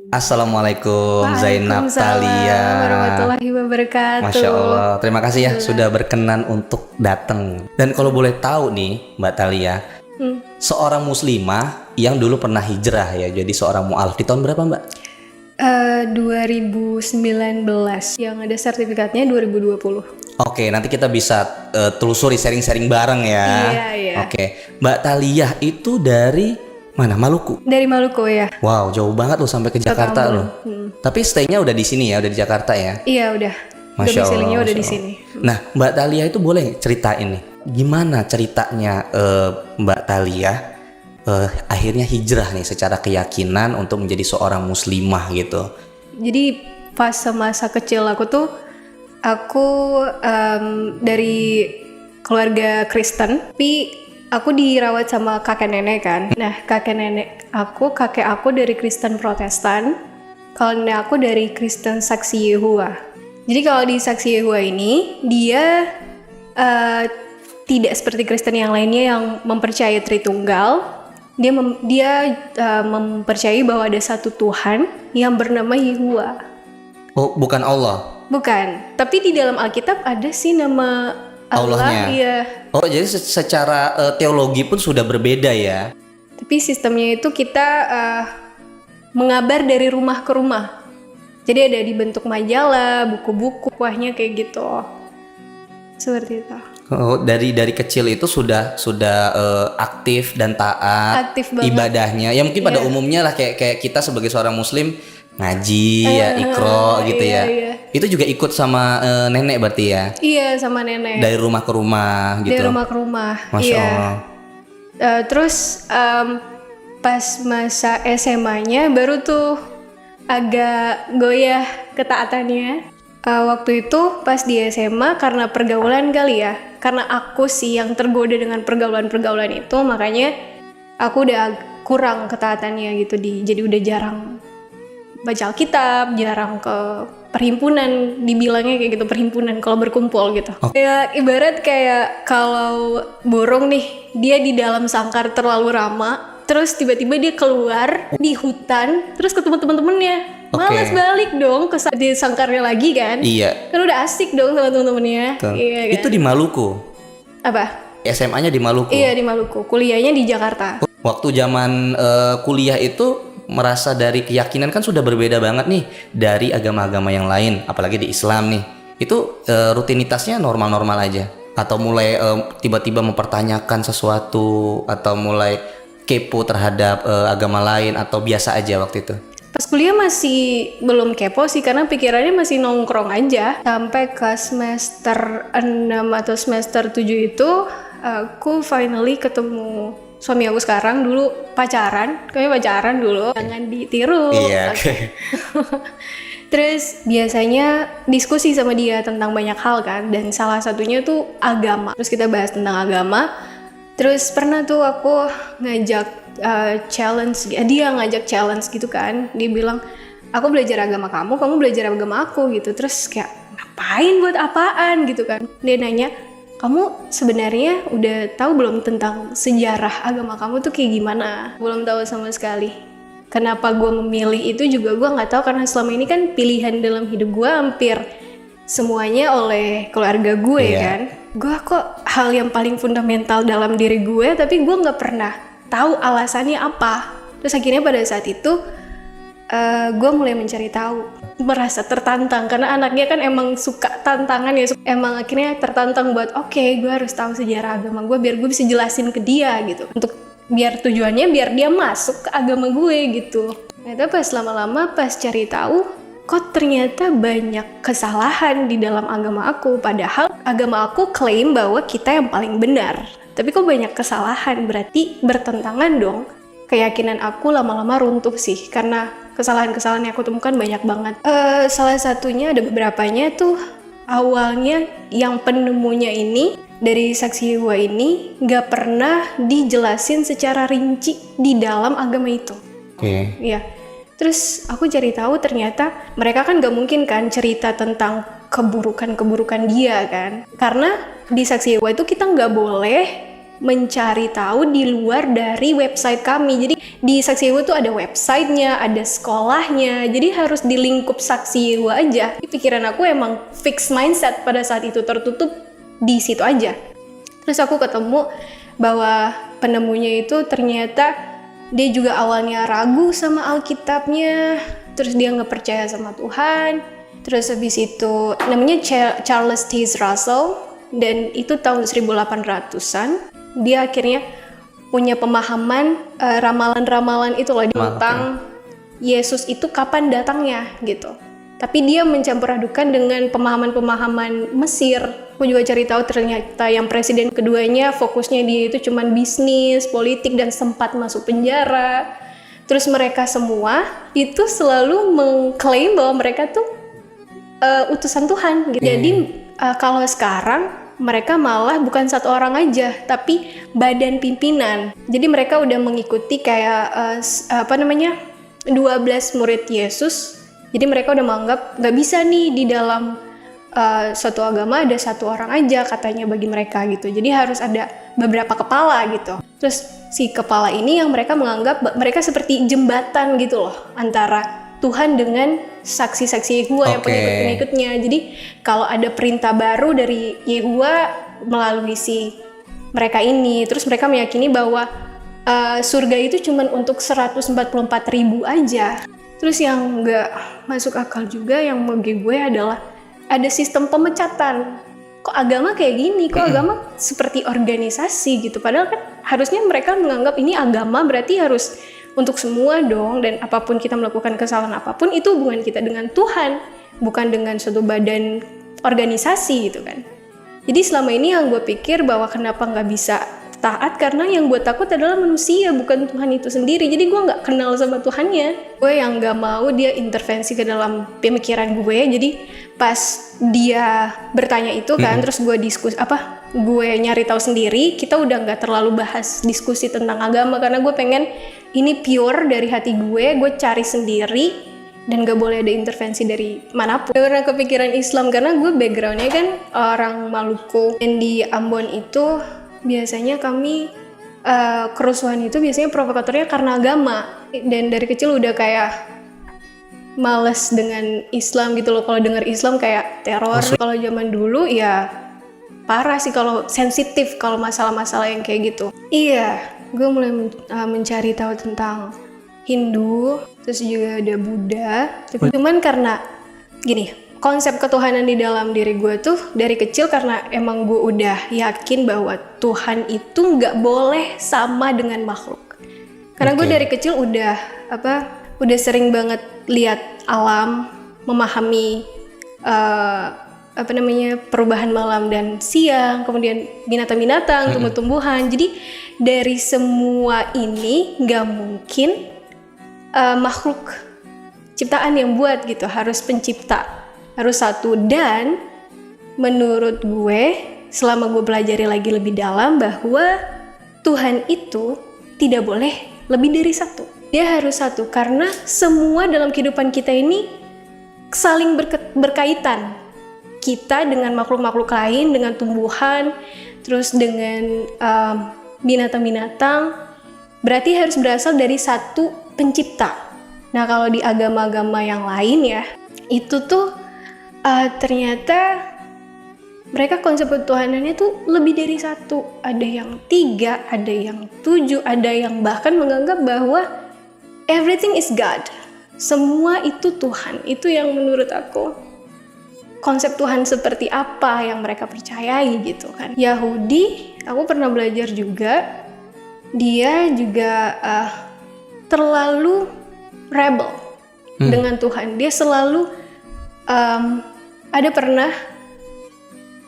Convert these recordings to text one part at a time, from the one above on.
Assalamualaikum Zainab Thalia. Waalaikumsalam warahmatullahi wabarakatuh. Masya Allah, terima kasih ya sudah berkenan untuk datang. Dan kalau boleh tahu nih Mbak Thalia, seorang muslimah yang dulu pernah hijrah ya, jadi seorang mu'alaf di tahun berapa Mbak? 2019, yang ada sertifikatnya 2020. Oke, nanti kita bisa telusuri sharing-sharing bareng ya. Iya. Oke, Mbak Thalia itu dari mana? Maluku? Dari Maluku ya. Wow, jauh banget loh sampai ke Jakarta loh. Tapi stay-nya udah di sini ya, udah di Jakarta ya? Iya udah. Masya Allah, Domisilinya udah Masya di Allah. sini. Nah, Mbak Thalia itu boleh ceritain nih, gimana ceritanya Mbak Thalia akhirnya hijrah nih secara keyakinan untuk menjadi seorang muslimah gitu. Jadi pas masa kecil aku tuh, aku dari keluarga Kristen, tapi aku dirawat sama kakek nenek kan. Nah kakek aku dari Kristen Protestan, kalau nenek aku dari Kristen Saksi Yehova. Jadi kalau di Saksi Yehova ini, dia tidak seperti Kristen yang lainnya yang mempercayai Tritunggal. Dia mempercayai bahwa ada satu Tuhan yang bernama Yehova. Oh, bukan Allah? Bukan, tapi di dalam Alkitab ada sih nama Allah. Allahnya? Iya. Oh, jadi secara teologi pun sudah berbeda ya? Tapi sistemnya itu kita mengabar dari rumah ke rumah. Jadi ada dibentuk majalah, buku-buku, kuahnya kayak gitu. Seperti itu. Oh, dari kecil itu sudah aktif dan taat. Aktif banget. Ibadahnya. Ya mungkin pada umumnya lah kayak kita sebagai seorang muslim ngaji ya, ikro gitu ya. Iya. Itu juga ikut sama nenek berarti ya? Iya, sama nenek. Dari rumah ke rumah gitu. Dari rumah ke rumah. Masya iya. Allah. Terus pas masa SMA-nya baru tuh agak goyah ketaatannya. Waktu itu pas di SMA karena pergaulan kali ya. Karena aku sih yang tergoda dengan pergaulan-pergaulan itu, makanya aku udah kurang ketaatannya gitu. Jadi udah jarang baca Alkitab, jarang ke perhimpunan, dibilangnya kayak gitu, perhimpunan kalau berkumpul gitu. Ya ibarat kayak kalau burung nih, dia di dalam sangkar terlalu lama, terus tiba-tiba dia keluar di hutan, terus ketemu teman-temannya. Malas balik dong di sangkarnya lagi kan? Iya. Kan udah asik dong sama teman-temannya. Iya kan? Itu di Maluku? Apa? SMA-nya di Maluku? Iya di Maluku, kuliahnya di Jakarta. Waktu zaman kuliah itu merasa dari keyakinan kan sudah berbeda banget nih dari agama-agama yang lain, apalagi di Islam nih. Itu rutinitasnya normal-normal aja? Atau mulai tiba-tiba mempertanyakan sesuatu, atau mulai kepo terhadap agama lain, atau biasa aja waktu itu? Pas kuliah masih belum kepo sih, karena pikirannya masih nongkrong aja. Sampai ke semester 6 atau semester 7 itu, aku finally ketemu suami aku sekarang. Dulu pacaran, kayaknya pacaran dulu. Jangan ditiru. Iya, oke. Terus biasanya diskusi sama dia tentang banyak hal kan, dan salah satunya tuh agama. Terus kita bahas tentang agama. Terus pernah tuh aku ngajak challenge, dia ngajak challenge gitu kan. Dia bilang, aku belajar agama kamu, kamu belajar agama aku gitu. Terus kayak, ngapain, buat apaan gitu kan. Dia nanya, kamu sebenarnya udah tahu belum tentang sejarah agama kamu tuh kayak gimana? Belum tahu sama sekali. Kenapa gue memilih itu juga gue nggak tahu, karena selama ini kan pilihan dalam hidup gue hampir semuanya oleh keluarga gue kan. Gue kok hal yang paling fundamental dalam diri gue, tapi gue nggak pernah tahu alasannya apa. Terus akhirnya pada saat itu gue mulai mencari tahu, merasa tertantang karena anaknya kan emang suka tantangan ya. Emang akhirnya tertantang buat oke, gue harus tahu sejarah agama gue biar gue bisa jelasin ke dia gitu. Untuk biar tujuannya biar dia masuk ke agama gue gitu. Ternyata pas lama-lama pas cari tahu, kok ternyata banyak kesalahan di dalam agama aku. Padahal agama aku klaim bahwa kita yang paling benar. Tapi kok banyak kesalahan, berarti bertentangan dong. Keyakinan aku lama-lama runtuh sih, karena kesalahan-kesalahan yang aku temukan banyak banget. Salah satunya, ada beberapanya tuh, awalnya yang penemunya ini, dari Saksi Yehova ini, gak pernah dijelasin secara rinci di dalam agama itu. Oke. Iya. Terus aku cari tahu ternyata mereka kan gak mungkin kan cerita tentang keburukan-keburukan dia kan. Karena di Saksi Yehova itu kita gak boleh mencari tahu di luar dari website kami. Jadi di Saksi Yehuwa tuh ada websitenya, ada sekolahnya, jadi harus di lingkup Saksi Yehuwa aja. Pikiran aku emang fix mindset pada saat itu, tertutup di situ aja. Terus aku ketemu bahwa penemunya itu ternyata dia juga awalnya ragu sama Alkitabnya, terus dia nggak percaya sama Tuhan. Terus habis itu namanya Charles Taze Russell, dan itu tahun 1800-an. Dia akhirnya punya pemahaman ramalan-ramalan itu loh tentang Yesus itu kapan datangnya gitu. Tapi dia mencampur adukan dengan pemahaman-pemahaman Mesir. Aku juga cari tahu ternyata yang presiden keduanya fokusnya dia itu cuman bisnis, politik, dan sempat masuk penjara. Terus mereka semua itu selalu mengklaim bahwa mereka tuh utusan Tuhan gitu. Jadi kalau sekarang mereka malah bukan satu orang aja, tapi badan pimpinan. Jadi mereka udah mengikuti kayak 12 murid Yesus. Jadi mereka udah menganggap nggak bisa nih di dalam suatu agama ada satu orang aja katanya bagi mereka gitu. Jadi harus ada beberapa kepala gitu. Terus si kepala ini yang mereka menganggap mereka seperti jembatan gitu loh antara Tuhan dengan saksi-saksi Yehuwa yang pengikut-pengikutnya. Jadi kalau ada perintah baru dari Yehuwa melalui si mereka ini, terus mereka meyakini bahwa surga itu cuma untuk 144.000 aja. Terus yang nggak masuk akal juga yang bagi gue adalah ada sistem pemecatan. Kok agama kayak gini? Kok agama seperti organisasi gitu? Padahal kan harusnya mereka menganggap ini agama berarti harus untuk semua dong, dan apapun kita melakukan kesalahan apapun itu hubungan kita dengan Tuhan, bukan dengan suatu badan organisasi gitu kan. Jadi selama ini yang gue pikir bahwa kenapa nggak bisa taat, karena yang gue takut adalah manusia, bukan Tuhan itu sendiri. Jadi gue nggak kenal sama Tuhannya. Gue yang nggak mau dia intervensi ke dalam pemikiran gue. Jadi pas dia bertanya itu kan, terus gue gue nyari tahu sendiri. Kita udah nggak terlalu bahas diskusi tentang agama, karena gue pengen ini pure dari hati gue cari sendiri dan gak boleh ada intervensi dari manapun. Karena kepikiran Islam, karena gue backgroundnya kan orang Maluku, dan di Ambon itu biasanya kami kerusuhan itu biasanya provokatornya karena agama, dan dari kecil udah kayak males dengan Islam gitu loh. Kalau dengar Islam kayak teror. Kalau zaman dulu ya parah sih, kalau sensitif kalau masalah-masalah yang kayak gitu. Iya, gue mulai mencari tahu tentang Hindu, terus juga ada Buddha. Cuman karena gini, konsep ketuhanan di dalam diri gue tuh dari kecil, karena emang gue udah yakin bahwa Tuhan itu nggak boleh sama dengan makhluk. Karena gue dari kecil udah sering banget lihat alam, memahami perubahan malam dan siang, kemudian binatang-binatang, tumbuh-tumbuhan. Jadi dari semua ini nggak mungkin makhluk ciptaan yang buat gitu, harus pencipta, harus satu. Dan menurut gue, selama gue pelajari lagi lebih dalam, bahwa Tuhan itu tidak boleh lebih dari satu. Dia harus satu, karena semua dalam kehidupan kita ini saling berkaitan. Kita dengan makhluk-makhluk lain, dengan tumbuhan, terus dengan binatang-binatang, berarti harus berasal dari satu pencipta. Nah, kalau di agama-agama yang lain ya, itu tuh ternyata mereka konsep ketuhanannya tuh lebih dari satu. Ada yang 3, ada yang 7, ada yang bahkan menganggap bahwa everything is God. Semua itu Tuhan. Itu yang menurut aku konsep Tuhan seperti apa yang mereka percayai gitu kan. Yahudi, aku pernah belajar juga, dia juga terlalu rebel dengan Tuhan. Dia selalu ada pernah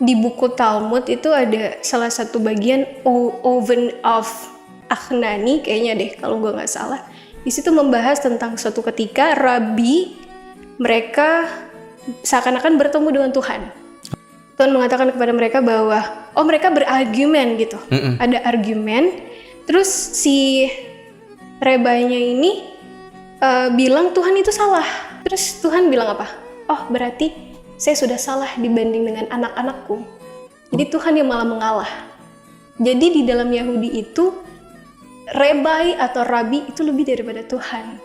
di buku Talmud itu ada salah satu bagian Oven of Achnani kayaknya deh kalau gue nggak salah. Di situ membahas tentang suatu ketika Rabi mereka seakan-akan bertemu dengan Tuhan. Tuhan mengatakan kepada mereka bahwa mereka berargumen gitu. Ada argumen. Terus si rebanya ini bilang Tuhan itu salah. Terus Tuhan bilang apa? Berarti saya sudah salah dibanding dengan anak-anakku. Jadi Tuhan yang malah mengalah. Jadi di dalam Yahudi itu Rebai atau Rabi itu lebih daripada Tuhan.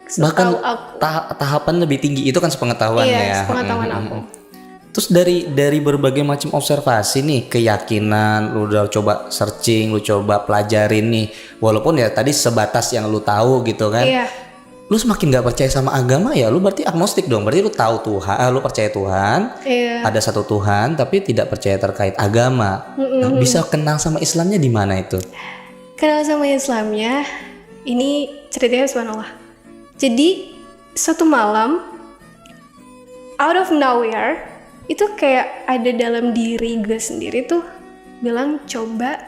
Bahkan Setahu aku. tahapan lebih tinggi itu kan sepengetahuan Iya, ya. sepengetahuan aku. Terus dari berbagai macam observasi nih, keyakinan, lu udah coba searching, lu coba pelajarin nih, walaupun ya tadi sebatas yang lu tahu gitu kan. Iya. Lu semakin gak percaya sama agama ya, lu berarti agnostik dong. Berarti lu tahu Tuhan, lu percaya Tuhan, Iya. ada satu Tuhan, tapi tidak percaya terkait agama. Nah, bisa kenal sama Islamnya di mana itu? Kenal sama Islamnya, ini ceritanya subhanallah. Jadi suatu malam, out of nowhere, itu kayak ada dalam diri gue sendiri tuh bilang coba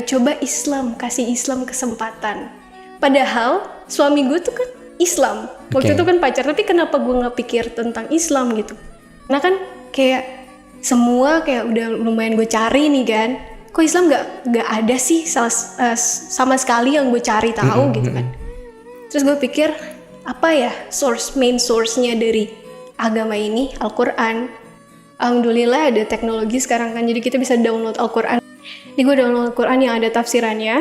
coba Islam, kasih Islam kesempatan. Padahal suami gue tuh kan Islam, waktu Oke. itu kan pacar, tapi kenapa gue nggak pikir tentang Islam gitu? Karena kan kayak semua kayak udah lumayan gue cari nih kan, kok Islam nggak ada sih sama sekali yang gue cari tahu gitu kan. Terus gue pikir apa ya main source-nya dari agama ini, Al-Quran. Alhamdulillah ada teknologi sekarang kan, jadi kita bisa download Al-Quran. Jadi gue download Al-Quran yang ada tafsirannya,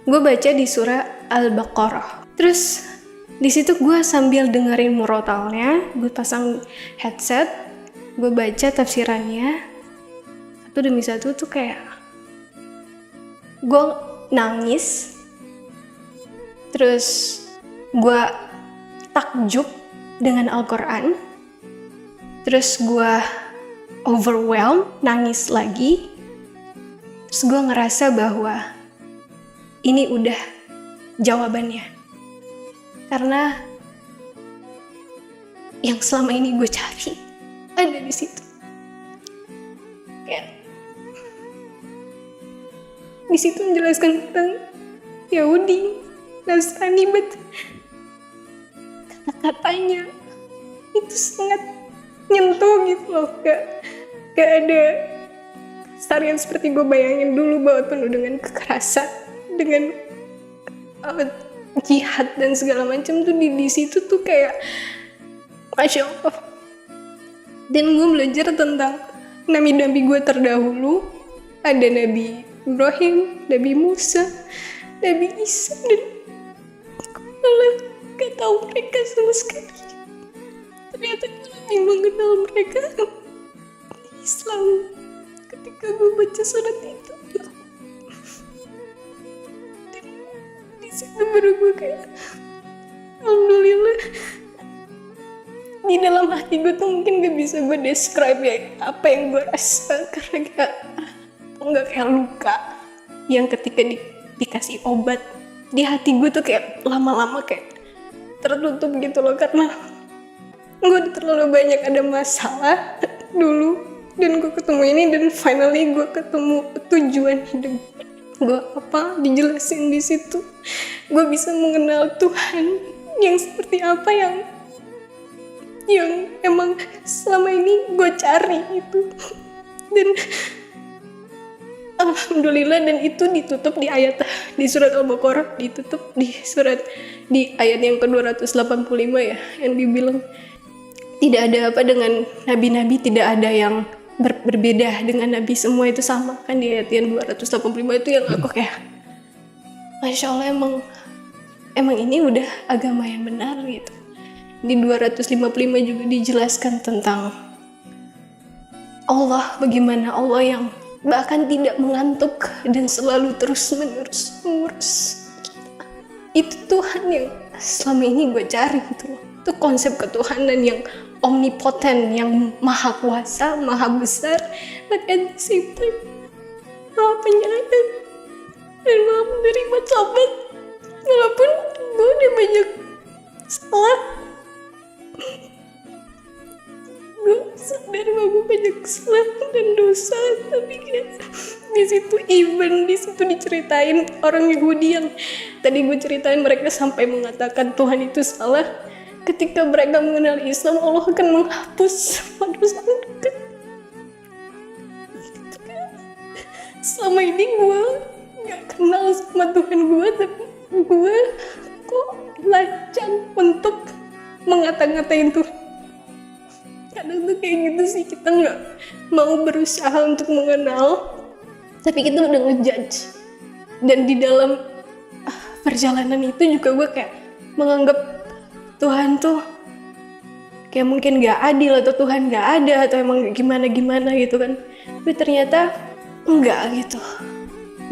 gue baca di surah Al-Baqarah. Terus di situ gue sambil dengerin murotalnya, gue pasang headset, gue baca tafsirannya satu demi satu tuh kayak gue nangis, terus gue takjub dengan Al-Quran, terus gue overwhelmed, nangis lagi, terus gue ngerasa bahwa ini udah jawabannya. Karena yang selama ini gue cari ada di situ. Kayak di situ menjelaskan tentang Yahudi, Nasrani, kata-katanya itu sangat nyentuh gitu loh. Gak ada kasar yang seperti gue bayangin dulu, bahwa penuh dengan kekerasan, dengan jihad dan segala macam tuh di situ tuh kayak Masya Allah. Dan gue belajar tentang nabi-nabi gue terdahulu. Ada Nabi Ibrahim, Nabi Musa, Nabi Isa, dan gue malah gak tahu mereka sama sekali. Ternyata gue lebih mengenal mereka Islam ketika gue baca surat itu. Dan di situ baru gue kayak alhamdulillah. Di dalam hati gue tuh mungkin gak bisa gue describe ya apa yang gue rasa, karena nggak kayak luka yang ketika dikasih obat di hati gue tuh kayak lama-lama kayak tertutup gitu loh, karena gue terlalu banyak ada masalah dulu, dan gue ketemu ini, dan finally gue ketemu tujuan hidup gue apa, dijelasin di situ. Gue bisa mengenal Tuhan yang seperti apa, yang emang selama ini gue cari itu. Dan alhamdulillah, dan itu ditutup di ayat di surat Al-Baqarah, ditutup di ayat yang ke-285 ya, yang dibilang tidak ada apa dengan nabi-nabi, tidak ada yang berbeda dengan nabi, semua itu sama kan, di ayat yang 285 itu yang aku kayak Masya Allah, emang ini udah agama yang benar gitu. Di 255 juga dijelaskan tentang Allah, bagaimana Allah yang bahkan tidak mengantuk dan selalu terus-menerus mengurus kita. Itu Tuhan yang selama ini gue cari gitu loh. Itu konsep ketuhanan yang omnipoten, yang maha kuasa, maha besar, but at the same time maha penyayang dan maha menerima tobat. Walaupun gue udah banyak salah, gue sadar bahwa gue banyak kesalahan dan dosa, tapi kayak di situ diceritain orang Yahudi yang tadi gue ceritain, mereka sampai mengatakan Tuhan itu salah. Ketika mereka mengenal Islam, Allah akan menghapus semua dosa mereka. Selama ini gue gak kenal sama Tuhan gue, tapi gue kok lancang untuk ngata-ngatain Tuhan. Kadang tuh kayak gitu sih, kita nggak mau berusaha untuk mengenal, Tapi kita udah ngejudge. Dan di dalam perjalanan itu juga gue kayak menganggap Tuhan tuh kayak mungkin gak adil, atau Tuhan gak ada, atau emang gimana-gimana gitu kan. Tapi ternyata enggak gitu.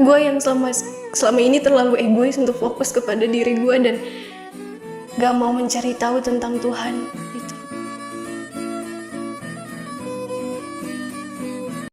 Gue yang selama ini terlalu egois untuk fokus kepada diri gue dan gak mau mencari tahu tentang Tuhan.